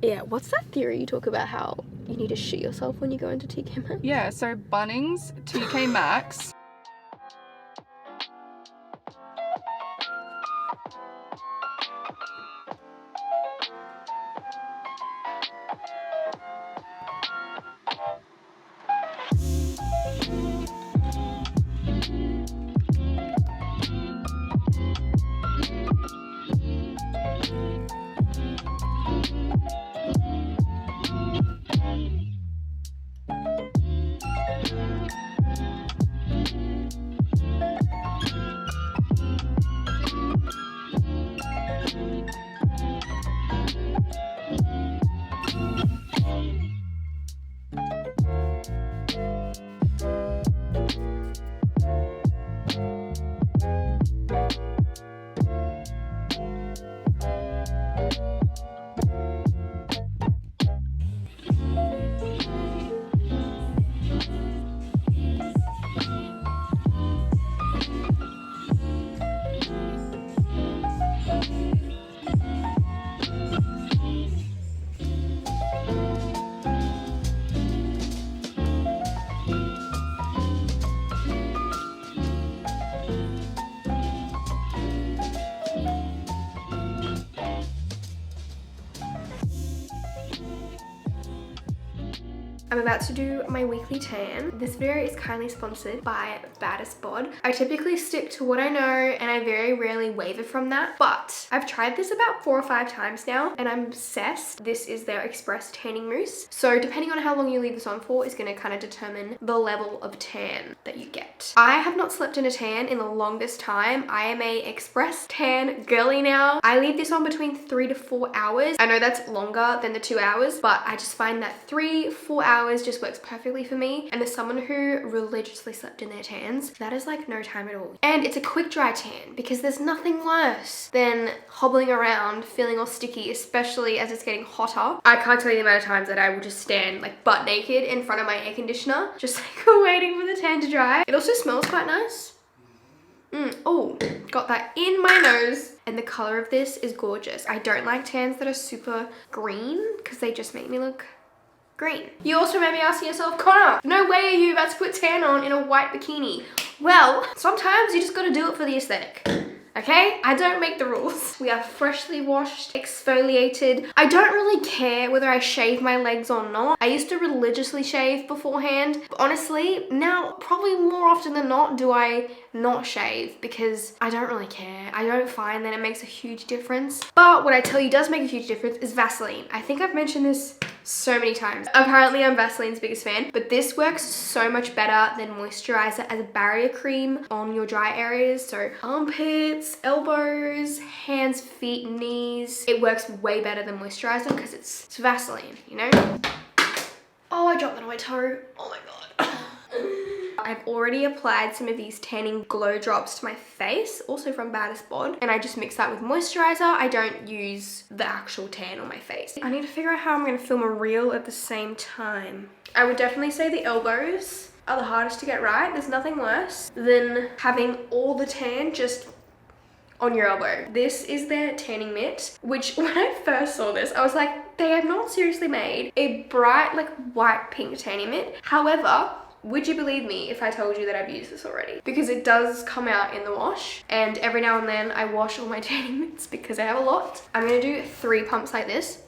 Yeah, what's that theory you talk about how you need to shit yourself when you go into TK Maxx? Yeah, so Bunnings, TK Maxx. I'm about to do my weekly tan. This video is kindly sponsored by Baddest Bod. I typically stick to what I know and I very rarely waver from that, but I've tried this about 4 or 5 times now and I'm obsessed. This is their express tanning mousse. So depending on how long you leave this on for is going to kind of determine the level of tan that you get. I have not slept in a tan in the longest time. I am a express tan girly now. I leave this on between 3 to 4 hours. I know that's longer than the 2 hours, but I just find that 3-4 hours just works perfectly for me. And as someone who religiously slept in their tans, that is like no time at all. And it's a quick dry tan because there's nothing worse than hobbling around feeling all sticky, especially as it's getting hotter. I can't tell you the amount of times that I will just stand like butt naked in front of my air conditioner, just like waiting for the tan to dry. It also smells quite nice. Oh, got that in my nose. And the color of this is gorgeous. I don't like tans that are super green because they just make me look green. You also may be asking yourself, Conagh, no way are you about to put tan on in a white bikini. Well, sometimes you just gotta do it for the aesthetic. Okay? I don't make the rules. We are freshly washed, exfoliated. I don't really care whether I shave my legs or not. I used to religiously shave beforehand, but honestly, now probably more often than not do I not shave because I don't really care. I don't find that it makes a huge difference. But what I tell you does make a huge difference is Vaseline. I think I've mentioned this so many times. Apparently I'm Vaseline's biggest fan, but this works so much better than moisturizer as a barrier cream on your dry areas. So armpits, elbows, hands, feet, knees. It works way better than moisturizer because it's Vaseline, you know? Oh, I dropped that on my toe. Oh my God. I've already applied some of these tanning glow drops to my face, also from Baddest Bod, and I just mix that with moisturizer. I don't use the actual tan on my face. I need to figure out how I'm going to film a reel at the same time. I would definitely say the elbows are the hardest to get right. There's nothing worse than having all the tan just on your elbow. This is their tanning mitt, which when I first saw this, I was like, they have not seriously made a bright, like white pink tanning mitt. However, would you believe me if I told you that I've used this already? Because it does come out in the wash, and every now and then I wash all my tanning mitts because I have a lot. I'm gonna do 3 pumps like this.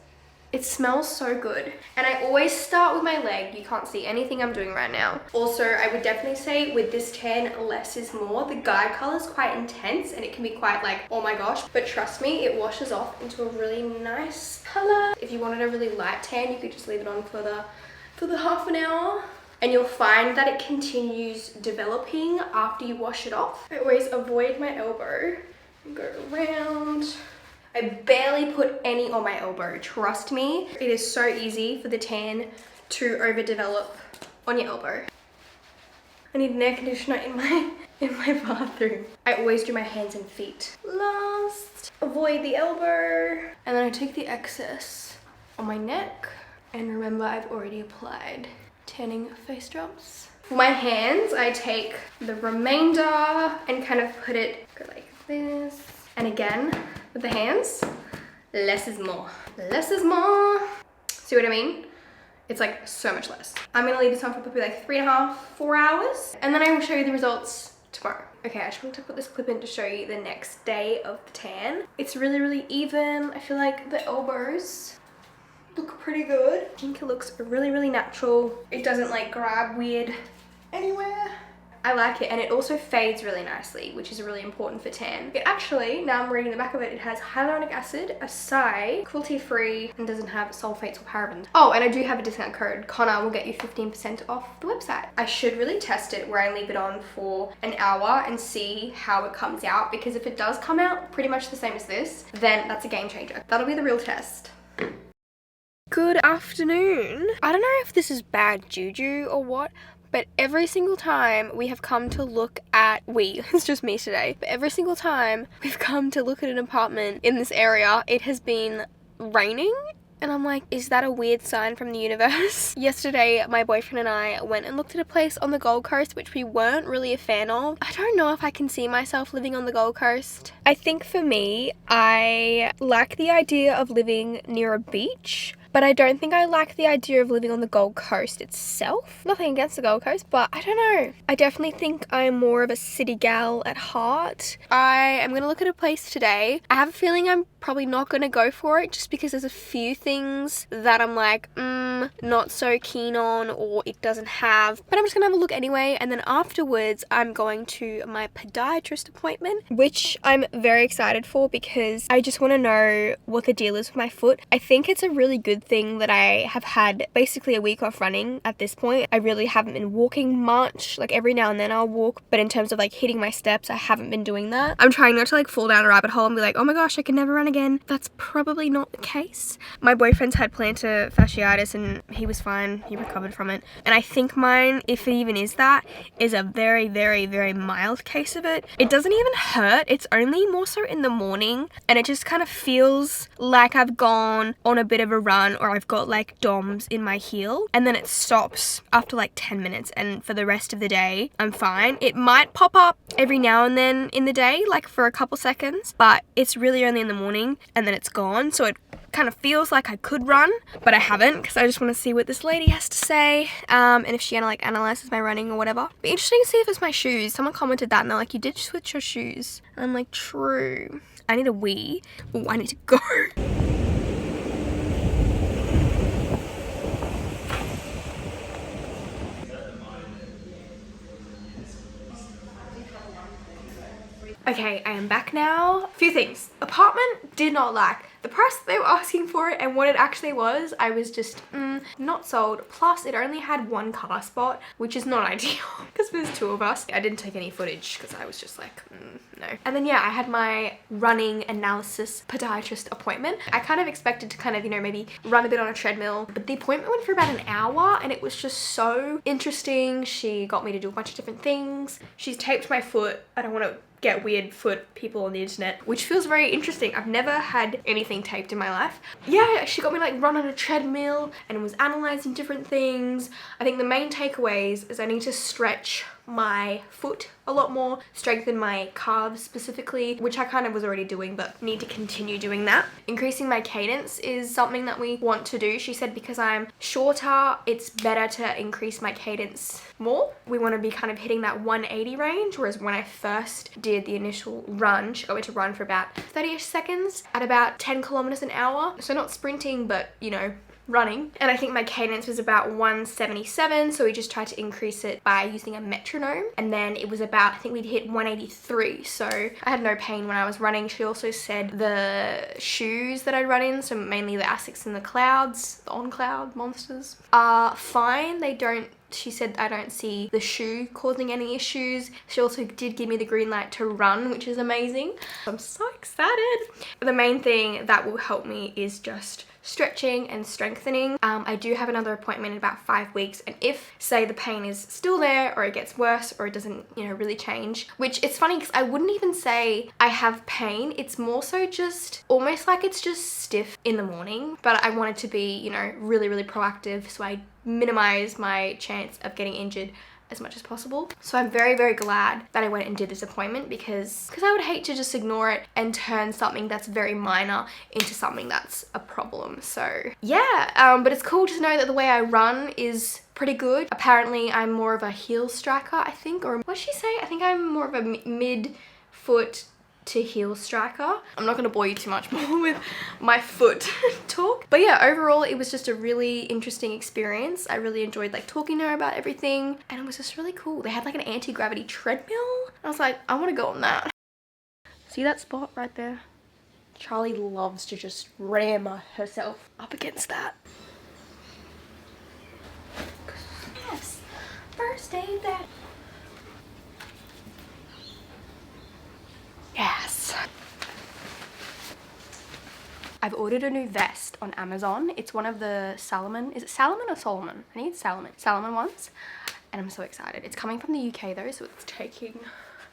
It smells so good. And I always start with my leg. You can't see anything I'm doing right now. Also, I would definitely say with this tan, less is more. The guide color is quite intense and it can be quite like, oh my gosh. But trust me, it washes off into a really nice color. If you wanted a really light tan, you could just leave it on for the half an hour. And you'll find that it continues developing after you wash it off. I always avoid my elbow and go around. I barely put any on my elbow, trust me. It is so easy for the tan to overdevelop on your elbow. I need an air conditioner in my bathroom. I always do my hands and feet last. Avoid the elbow. And then I take the excess on my neck. And remember, I've already applied tanning face drops. For my hands, I take the remainder and kind of put it, go like this. And again, with the hands, less is more. Less is more. See what I mean? It's like so much less. I'm gonna leave this on for probably like 3.5, 4 hours. And then I will show you the results tomorrow. Okay, I just wanted to put this clip in to show you the next day of the tan. It's really, really even. I feel like the elbows look pretty good. I think it looks really, really natural. It doesn't like grab weird anywhere. I like it, and it also fades really nicely, which is really important for tan. It actually, now I'm reading the back of it, it has hyaluronic acid, acai, cruelty-free, and doesn't have sulfates or parabens. Oh, and I do have a discount code. Conagh will get you 15% off the website. I should really test it where I leave it on for an hour and see how it comes out, because if it does come out pretty much the same as this, then that's a game changer. That'll be the real test. Good afternoon. I don't know if this is bad juju or what, but every single time we have come to look at, it's just me today, but every single time we've come to look at an apartment in this area, it has been raining. And I'm like, is that a weird sign from the universe? Yesterday, my boyfriend and I went and looked at a place on the Gold Coast, which we weren't really a fan of. I don't know if I can see myself living on the Gold Coast. I think for me, I like the idea of living near a beach, but I don't think I like the idea of living on the Gold Coast itself. Nothing against the Gold Coast, but I don't know. I definitely think I'm more of a city gal at heart. I am gonna look at a place today. I have a feeling I'm probably not gonna go for it just because there's a few things that I'm like, not so keen on, or it doesn't have, but I'm just gonna have a look anyway. And then afterwards, I'm going to my podiatrist appointment, which I'm very excited for because I just wanna know what the deal is with my foot. I think it's a really good thing that I have had basically a week off running at this point. I really haven't been walking much. Like every now and then I'll walk, but in terms of like hitting my steps, I haven't been doing that. I'm trying not to like fall down a rabbit hole and be like, oh my gosh, I can never run again. That's probably not the case. My boyfriend's had plantar fasciitis and he was fine. He recovered from it. And I think mine, if it even is that, is a very, very, very mild case of it. It doesn't even hurt. It's only more so in the morning, and it just kind of feels like I've gone on a bit of a run, or I've got like DOMs in my heel, and then it stops after like 10 minutes, and for the rest of the day I'm fine. It might pop up every now and then in the day, like for a couple seconds, but it's really only in the morning and then it's gone. So it kind of feels like I could run, but I haven't, because I just want to see what this lady has to say, and if she like analyzes my running or whatever. Be interesting to see if it's my shoes. Someone commented that and they're like, you did switch your shoes, and I'm like, true. I need a wee. Oh, I need to go. Okay, I am back now. A few things. Apartment, did not like. The price that they were asking for it and what it actually was, I was just not sold. Plus, it only had one car spot, which is not ideal because there's two of us. I didn't take any footage because I was just like, no. And then yeah, I had my running analysis podiatrist appointment. I kind of expected to kind of, you know, maybe run a bit on a treadmill, but the appointment went for about an hour and it was just so interesting. She got me to do a bunch of different things. She's taped my foot. I don't want to get weird foot people on the internet, which feels very interesting. I've never had anything taped in my life. Yeah, she got me like run on a treadmill and was analyzing different things. I think the main takeaways is I need to stretch my foot a lot more, strengthen my calves specifically, which I kind of was already doing, but need to continue doing that. Increasing my cadence is something that we want to do. She said because I'm shorter, it's better to increase my cadence more. We want to be kind of hitting that 180 range, whereas when I first did the initial run, she got me to run for about 30-ish seconds at about 10 kilometers an hour. So not sprinting, but you know, running. And I think my cadence was about 177, so we just tried to increase it by using a metronome. And then it was about, I think we'd hit 183, so I had no pain when I was running. She also said the shoes that I run in, so mainly the Asics and the Clouds, the On Cloud monsters, are fine. They don't, she said I don't see the shoe causing any issues. She also did give me the green light to run, which is amazing. I'm so excited. The main thing that will help me is just stretching and strengthening. I do have another appointment in about 5 weeks, and if say the pain is still there or it gets worse or it doesn't, you know, really change, which it's funny because I wouldn't even say I have pain. It's more so just almost like it's just stiff in the morning, but I want it to be, you know, really, really proactive so I minimize my chance of getting injured as much as possible. So I'm very, very glad that I went and did this appointment because I would hate to just ignore it and turn something that's very minor into something that's a problem. So yeah, but it's cool to know that the way I run is pretty good. Apparently I'm more of a heel striker, I think, or what did she say? I think I'm more of a mid-foot to heel striker. I'm not gonna bore you too much more with my foot talk. But yeah, overall it was just a really interesting experience. I really enjoyed like talking to her about everything and it was just really cool. They had like an anti-gravity treadmill. I was like, I wanna go on that. See that spot right there? Charlie loves to just ram herself up against that. Yes, first aid that. Yes. I've ordered a new vest on Amazon. It's one of the Salomon, is it Salomon or Solomon? I think it's Salomon. Salomon ones. And I'm so excited. It's coming from the UK though, so it's taking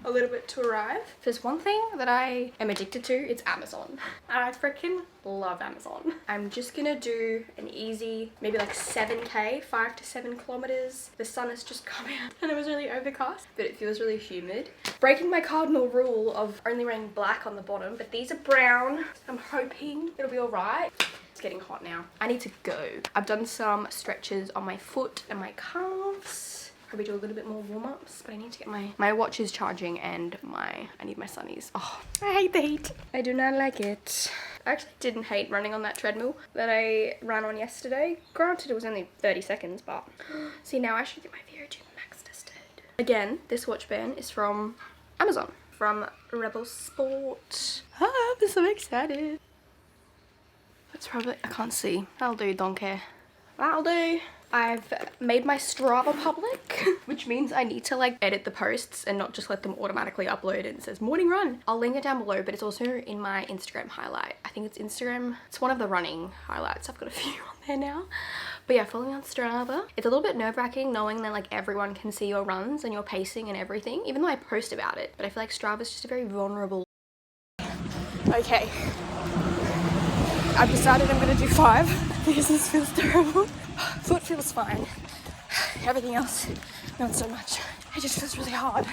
a little bit to arrive. If there's one thing that I am addicted to, it's Amazon. I freaking love Amazon. I'm just gonna do an easy, maybe like 7K, 5 to 7 kilometers. The sun has just come out and it was really overcast, but it feels really humid. Breaking my cardinal rule of only wearing black on the bottom, but these are brown. I'm hoping it'll be all right. It's getting hot now. I need to go. I've done some stretches on my foot and my calves. Probably do a little bit more warm-ups, but I need to get my watch is charging and I need my sunnies. Oh, I hate the heat. I do not like it. I actually didn't hate running on that treadmill that I ran on yesterday. Granted, it was only 30 seconds, but see, now I should get my VO2 max tested. Again, this watch band is from Amazon, from Rebel Sport. Ah, I'm so excited. That's probably, I can't see. That'll do, don't care. That'll do. I've made my Strava public, which means I need to like edit the posts and not just let them automatically upload and it says morning run. I'll link it down below, but it's also in my Instagram highlight. I think it's Instagram. It's one of the running highlights. I've got a few on there now. But yeah, follow me on Strava. It's a little bit nerve-wracking knowing that like everyone can see your runs and your pacing and everything, even though I post about it. But I feel like Strava's just a very vulnerable. Okay. I've decided I'm gonna do 5 because this feels terrible. Foot feels fine. Everything else, not so much. It just feels really hard.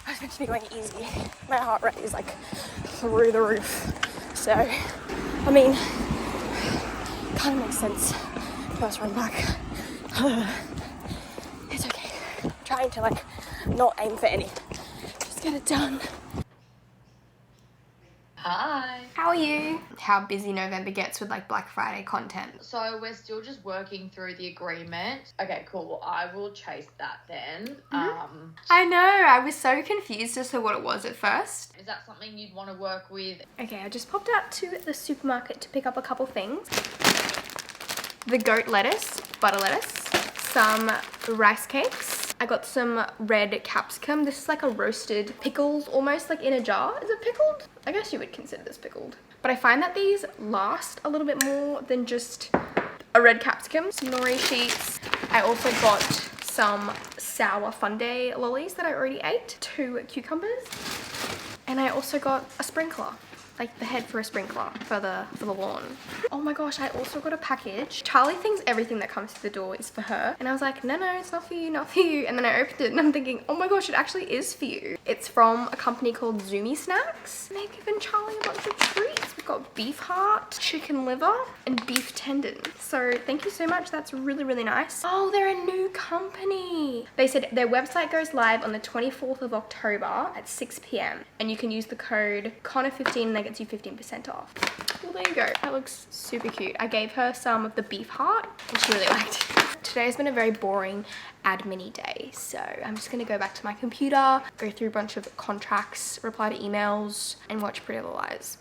I was meant to be going easy. My heart rate is like through the roof. So, I mean, kind of makes sense. First run back. It's okay. I'm trying to like not aim for any. Just get it done. Hi. How are you? How busy November gets with like Black Friday content. So we're still just working through the agreement. Okay, cool. I will chase that then. I know. I was so confused as to what it was at first. Is that something you'd want to work with? Okay, I just popped out to the supermarket to pick up a couple things. The goat lettuce, butter lettuce, some rice cakes. I got some red capsicum. This is like a roasted pickled, almost like in a jar. Is it pickled? I guess you would consider this pickled. But I find that these last a little bit more than just a red capsicum. Some nori sheets. I also got some sour fundae lollies that I already ate. 2 cucumbers. And I also got a sprinkler. Like the head for a sprinkler for the lawn. Oh my gosh, I also got a package. Charlie thinks everything that comes to the door is for her. And I was like, no, it's not for you, not for you. And then I opened it and I'm thinking, oh my gosh, it actually is for you. It's from a company called Snacks. And they've given Charlie a bunch of treats. We've got beef heart, chicken liver, and beef tendon. So thank you so much. That's really, really nice. Oh, they're a new company. They said their website goes live on the 24th of October at 6 p.m. And you can use the code Conagh15 and they gets you 15% off. Well, there you go. That looks super cute. I gave her some of the beef heart and she really liked it. Today has been a very boring admin-y day, so I'm just gonna go back to my computer, go through a bunch of contracts, reply to emails, and watch Pretty Little Lies.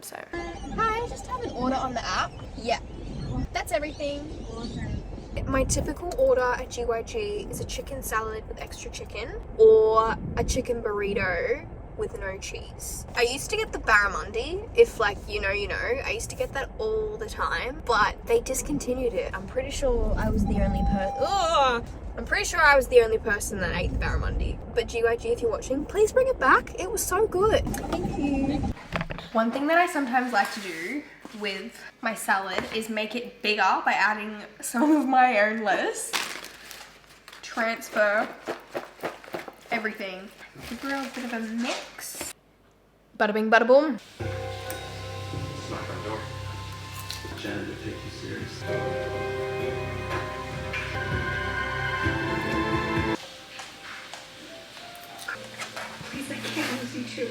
So, hi, I just have an order on the app. Yeah, that's everything. My typical order at GYG is a chicken salad with extra chicken or a chicken burrito with no cheese. I used to get the barramundi, if like you know. I used to get that all the time, but they discontinued it. I'm pretty sure I was the only person that ate the barramundi. But GYG, if you're watching, please bring it back. It was so good. Thank you. One thing that I sometimes like to do with my salad is make it bigger by adding some of my own lettuce. transfer everything. I think we're a bit of a mix. Bada bing, bada boom. Knock on the door. Janitor take you serious. Please, I can't lose you too.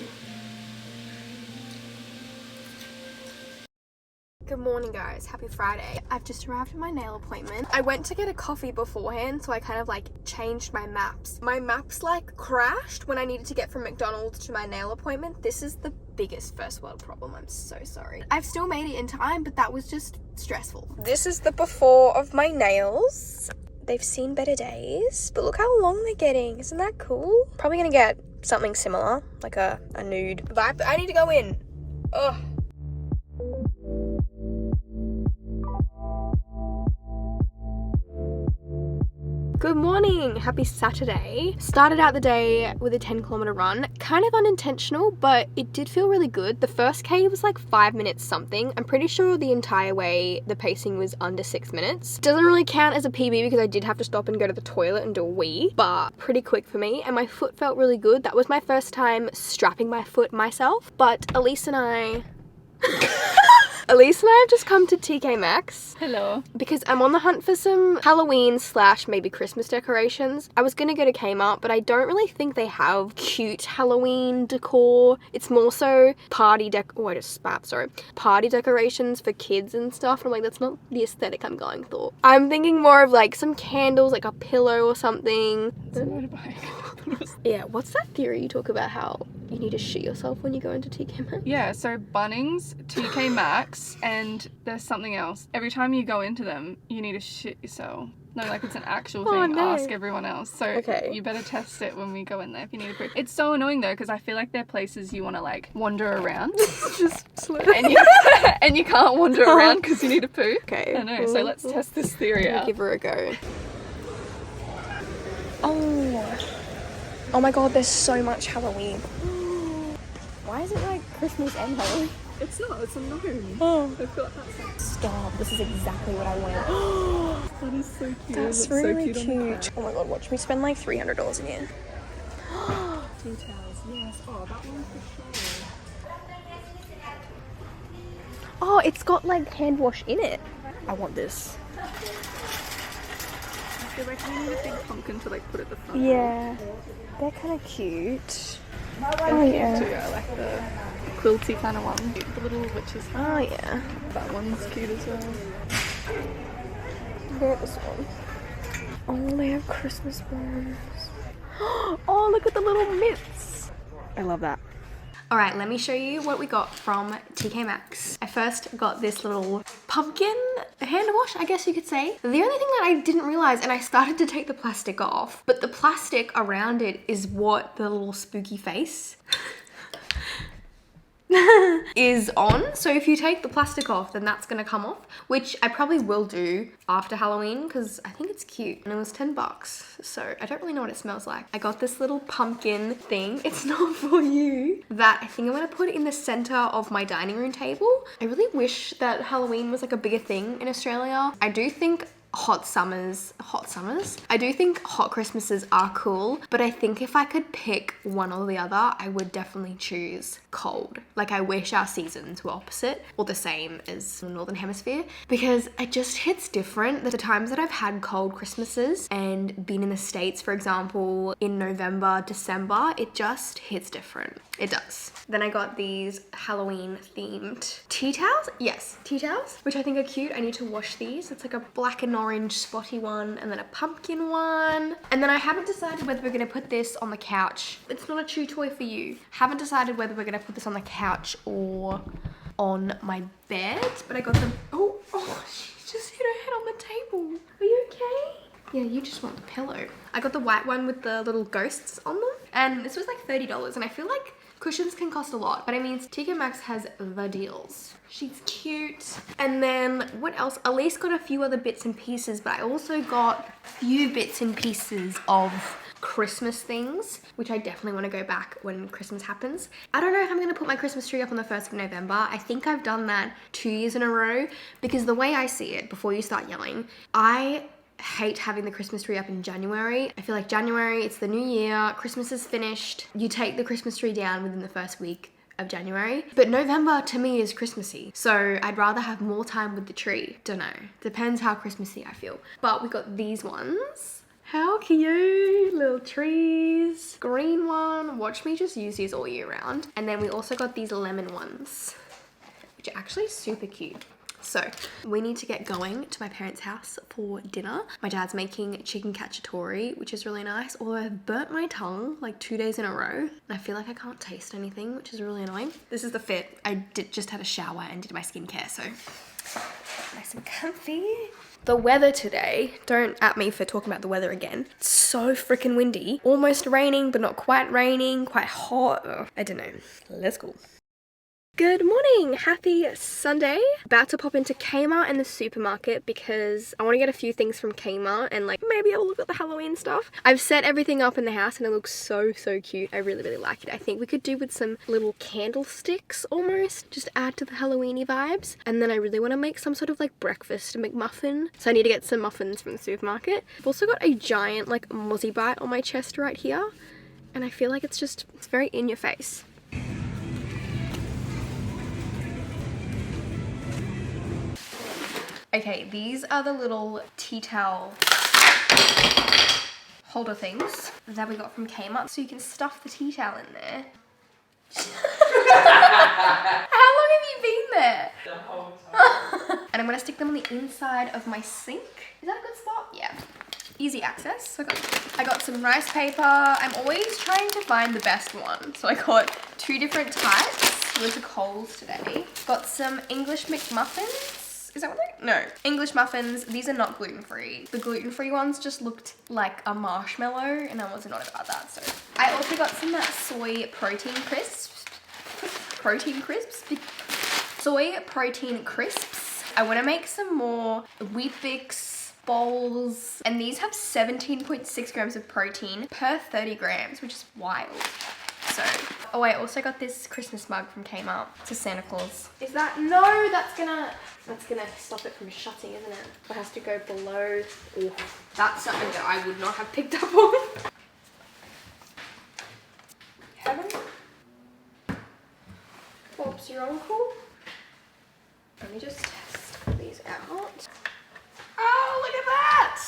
Good morning guys, happy Friday. I've just arrived at my nail appointment. I went to get a coffee beforehand, so I kind of like changed my maps. My maps like crashed when I needed to get from McDonald's to my nail appointment. This is the biggest first world problem, I'm so sorry. I've still made it in time, but that was just stressful. This is the before of my nails. They've seen better days, but look how long they're getting. Isn't that cool? Probably gonna get something similar, like a nude vibe. I need to go in. Ugh. Good morning, happy Saturday. Started out the day with a 10-kilometer run. Kind of unintentional, but it did feel really good. The first K was like 5 minutes something. I'm pretty sure the entire way the pacing was under 6 minutes. Doesn't really count as a PB because I did have to stop and go to the toilet and do a wee, but pretty quick for me. And my foot felt really good. That was my first time strapping my foot myself, but Elise and I have just come to TK Maxx. Hello. Because I'm on the hunt for some Halloween / maybe Christmas decorations. I was gonna go to Kmart, but I don't really think they have cute Halloween decor. It's more so party decorations for kids and stuff. And I'm like, that's not the aesthetic I'm going for. I'm thinking more of like some candles, like a pillow or something. It's a motorbike. Yeah, what's that theory you talk about how you need to shit yourself when you go into TK Maxx? Yeah, so Bunnings, TK Maxx, and there's something else. Every time you go into them, you need to shit yourself. No, like it's an actual thing. Oh, no. Ask everyone else. So Okay. you better test it when we go in there if you need a proof. It's so annoying though, because I feel like they're places you want to like wander around. Just slow. and you can't wander around because you need a poo. Okay. I know, so let's test this theory I'll out. give her a go. Oh my god, there's so much Halloween. Why is it like Christmas and Halloween? It's not, it's a gnome. Oh. I feel like that's like, Stop, this is exactly what I wanted. that is so cute. That's It's so really cute. On the cute. Oh my god, watch me spend like $300 again. details, yes. Oh, that one for sure. Oh, it's got like hand wash in it. I want this. I feel like we need a big pumpkin to like put at the front. Yeah, they're kind of cute. Oh yeah. Too. I like the quilty kind of one. The little witch's hat. Oh yeah. That one's cute as well. Look at this one. Oh, they have Christmas ones. Oh, look at the little mitts. I love that. All right, let me show you what we got from TK Maxx. I first got this little pumpkin hand wash, I guess you could say. The only thing that I didn't realize, and I started to take the plastic off, but the plastic around it is what the little spooky face is on. So if you take the plastic off, then that's gonna come off, which I probably will do after Halloween because I think it's cute. And it was $10, so I don't really know what it smells like. I got this little pumpkin thing. It's not for you. That I think I'm gonna put it in the center of my dining room table. I really wish that Halloween was like a bigger thing in Australia. I do think hot summers. I do think hot Christmases are cool, but I think if I could pick one or the other, I would definitely choose cold. Like I wish our seasons were opposite or the same as the Northern Hemisphere because it just hits different. The times that I've had cold Christmases and been in the States, for example, in November, December, it just hits different. It does. Then I got these Halloween themed tea towels. Yes, tea towels, which I think are cute. I need to wash these. It's like a black and orange spotty one and then a pumpkin one. And then I haven't decided whether we're gonna put this on the couch. It's not a chew toy for you. Haven't decided whether we're gonna put this on the couch or on my bed, but I got them. Oh, she just hit her head on the table. Are you okay? Yeah, you just want the pillow. I got the white one with the little ghosts on them, and this was like $30, and I feel like cushions can cost a lot, but I mean, TK Maxx has the deals. She's cute. And then what else? Elise got a few other bits and pieces, but I also got a few bits and pieces of Christmas things, which I definitely want to go back when Christmas happens. I don't know if I'm going to put my Christmas tree up on the 1st of November. I think I've done that 2 years in a row because the way I see it, before you start yelling, I hate having the Christmas tree up in January. I feel like January, it's the new year, Christmas is finished. You take the Christmas tree down within the first week of January. But November to me is Christmassy. So I'd rather have more time with the tree. Don't know. Depends how Christmassy I feel. But we got these ones. How cute, little trees. Green one, watch me just use these all year round. And then we also got these lemon ones, which are actually super cute. So we need to get going to my parents' house for dinner. My dad's making chicken cacciatore, which is really nice, although I've burnt my tongue like 2 days in a row. And I feel like I can't taste anything, which is really annoying. This is the fit. I just had a shower and did my skincare, so nice and comfy. The weather today, don't at me for talking about the weather again. It's so freaking windy. Almost raining, but not quite raining, quite hot. Ugh, I don't know. Let's go. Good morning, happy Sunday. About to pop into Kmart and the supermarket because I want to get a few things from Kmart and like maybe have a look at the Halloween stuff. I've set everything up in the house and it looks so cute. I really like it. I think we could do with some little candlesticks almost, just add to the Halloweeny vibes. And then I really want to make some sort of like breakfast McMuffin. So I need to get some muffins from the supermarket. I've also got a giant like mozzie bite on my chest right here. And I feel like it's very in your face. Okay, these are the little tea towel holder things that we got from Kmart. So you can stuff the tea towel in there. How long have you been there? The whole time. And I'm gonna stick them on the inside of my sink. Is that a good spot? Yeah. Easy access. So I got some rice paper. I'm always trying to find the best one. So I got 2 different types. Went to Coles today. Got some English McMuffins. Is that what they? No. English muffins. These are not gluten-free. The gluten-free ones just looked like a marshmallow and I wasn't about that. So I also got some soy protein crisps. Soy protein crisps. I want to make some more Wheat Bix bowls. And these have 17.6 grams of protein per 30 grams, which is wild. So, oh, I also got this Christmas mug from Kmart. It's a Santa Claus. Is that, no, that's gonna stop it from shutting, isn't it? It has to go below. Ooh, that's something that I would not have picked up on. Heaven? Oops, your uncle? Let me just test these out. Oh, look at that!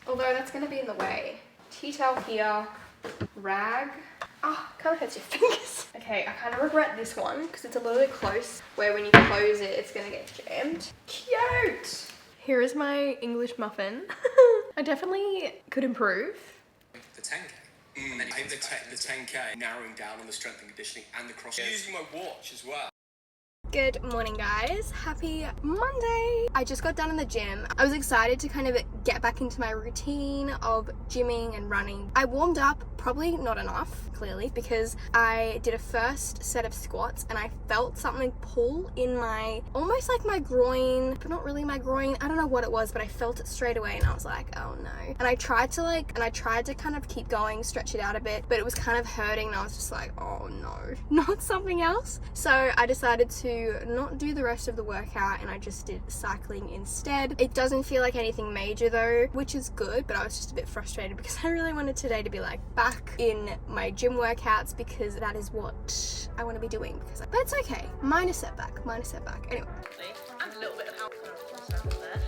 Although that's gonna be in the way. Tea towel here, rag. Ah, kind of hurts your fingers. Okay, I kind of regret this one because it's a little bit close where when you close it, it's gonna get jammed. Cute! Here is my English muffin. I definitely could improve. The 10K. I think the 10K narrowing down on the strength and conditioning and the cross. Using my watch as well. Good morning, guys. Happy Monday. I just got done in the gym. I was excited to kind of get back into my routine of gymming and running. I warmed up, probably not enough, clearly, because I did a first set of squats and I felt something pull in my, almost like my groin, but not really my groin. I don't know what it was, but I felt it straight away and I was like, oh no. And I tried to kind of keep going, stretch it out a bit, but it was kind of hurting and I was just like, oh no, not something else. So I decided to not do the rest of the workout and I just did cycling instead. It doesn't feel like anything major though, which is good, but I was just a bit frustrated because I really wanted today to be like back in my gym workouts because that is what I want to be doing. But it's okay. Minor setback. Anyway. I'm a little bit of alcohol there.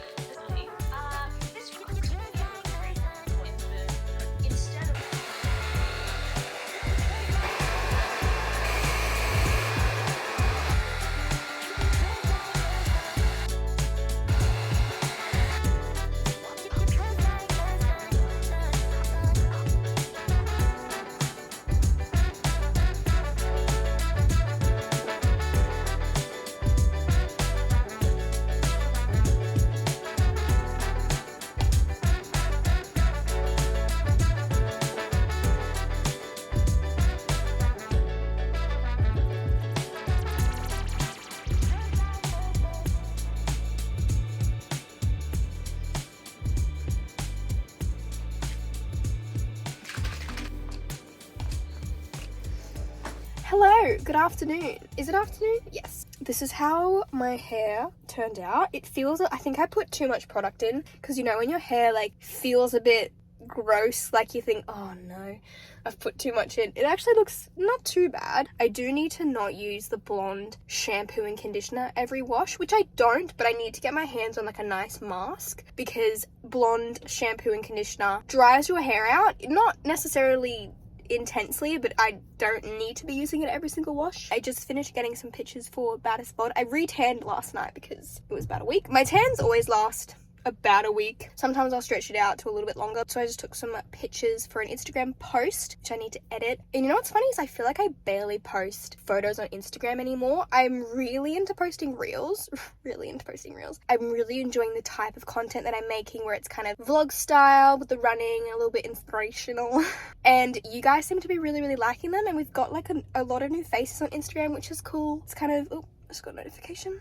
Hello, good afternoon. Is it afternoon? Yes. This is how my hair turned out. It feels, I think I put too much product in, because you know when your hair like feels a bit gross, like you think, oh no, I've put too much in. It actually looks not too bad. I do need to not use the blonde shampoo and conditioner every wash, which I don't, but I need to get my hands on like a nice mask, because blonde shampoo and conditioner dries your hair out, not necessarily intensely, but I don't need to be using it every single wash. I just finished getting some pictures for Baddest Bod. I re-tanned last night because it was about a week. My tans always last about a week. Sometimes I'll stretch it out to a little bit longer. So I just took some pictures for an Instagram post, which I need to edit. And you know what's funny is I feel like I barely post photos on Instagram anymore. I'm really into posting reels. I'm really enjoying the type of content that I'm making, where it's kind of vlog style with the running, a little bit inspirational. And you guys seem to be really, really liking them. And we've got like a lot of new faces on Instagram, which is cool. It's kind of, oh, I just got a notification.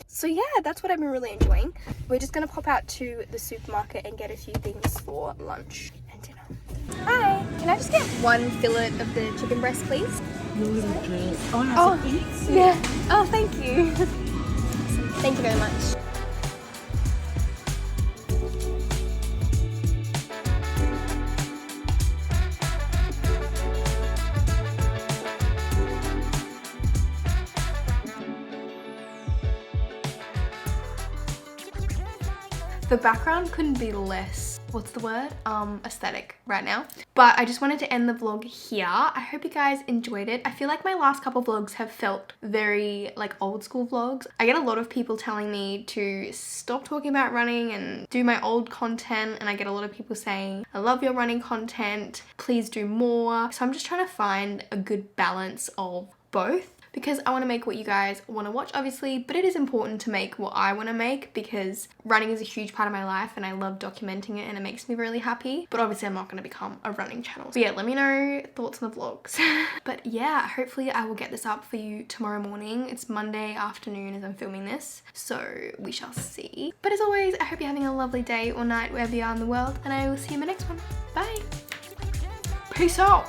So yeah, that's what I've been really enjoying. We're just gonna pop out to the supermarket and get a few things for lunch and dinner. Hi, can I just get one fillet of the chicken breast, please? Oh, yeah. Oh, thank you. Thank you very much. The background couldn't be less, what's the word? Aesthetic right now. But I just wanted to end the vlog here. I hope you guys enjoyed it. I feel like my last couple vlogs have felt very like old school vlogs. I get a lot of people telling me to stop talking about running and do my old content, and I get a lot of people saying, I love your running content, please do more. So I'm just trying to find a good balance of both, because I want to make what you guys want to watch, obviously, but it is important to make what I want to make, because running is a huge part of my life and I love documenting it and it makes me really happy. But obviously I'm not going to become a running channel. So yeah, let me know thoughts on the vlogs. But yeah, hopefully I will get this up for you tomorrow morning. It's Monday afternoon as I'm filming this, so we shall see. But as always, I hope you're having a lovely day or night wherever you are in the world, and I will see you in my next one. Bye! Peace out!